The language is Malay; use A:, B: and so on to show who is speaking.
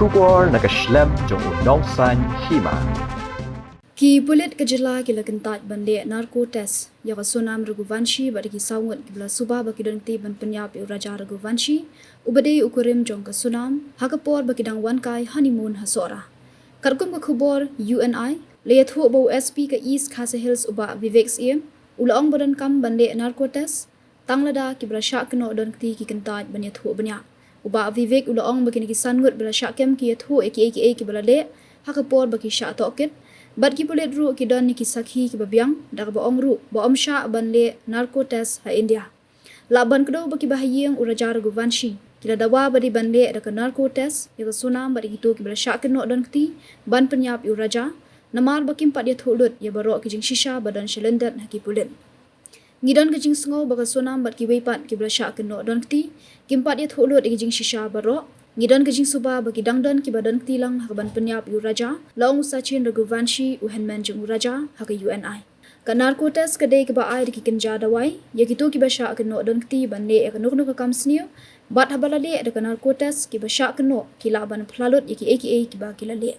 A: Shubor nakaslem jong unong san Hima.
B: Ki bulet kejela ki lakentat bande narco test ya ka sonam Raghuvanshi bari ki sawut ki bla suba baki dangti ban penyap yu raja Raghuvanshi ubade ukurim jong ka sonam hakapor baki dang wan kai honeymoon hasora karkum ka khubor UNI le Ïathuh bo SP ka East Khasa Hills uba Vivek's em ulaong badan kam bande narco test tanglada ki bla syak no dangti ki kentat ban Ïathuh banya uba Vivek ulaong baki ki sangut bla syakem ki Ïathuh ki bla le hakapor baki syak tokit Bat ki pulit ru ki don ni ki sakhi ki babiang dak ba ong ru ba om sha ban le narco test ha India. Laban kedo baki bahayeng uraja Raghuvanshi kila dawa badi ban le dak narco test ya sunam badi gitu ki bala sha keno don kti ban penyap uraja namar baki empat dia thulut ya barok ki jing shisha badan cylinder ha ki pulit. Ngidon ke jing sngo baka sunam bat ki weipat ki bala sha keno don kti ki empat dia thulut ki jing shisha barok Ngidon ke jing suba bagi dangdon ki badan tilang hakaban penyap uraja laung usachin Raghuvanshi uhenman jeng uraja haka UNI. Ka narco test kadai ke ba ai ki kenja dawai ya kitu ki basha ke no don kti ban le ka nok kam snio bat habalale ada ka narco test ki basha ke no ki laban plalut ya ki ki ba ki la le.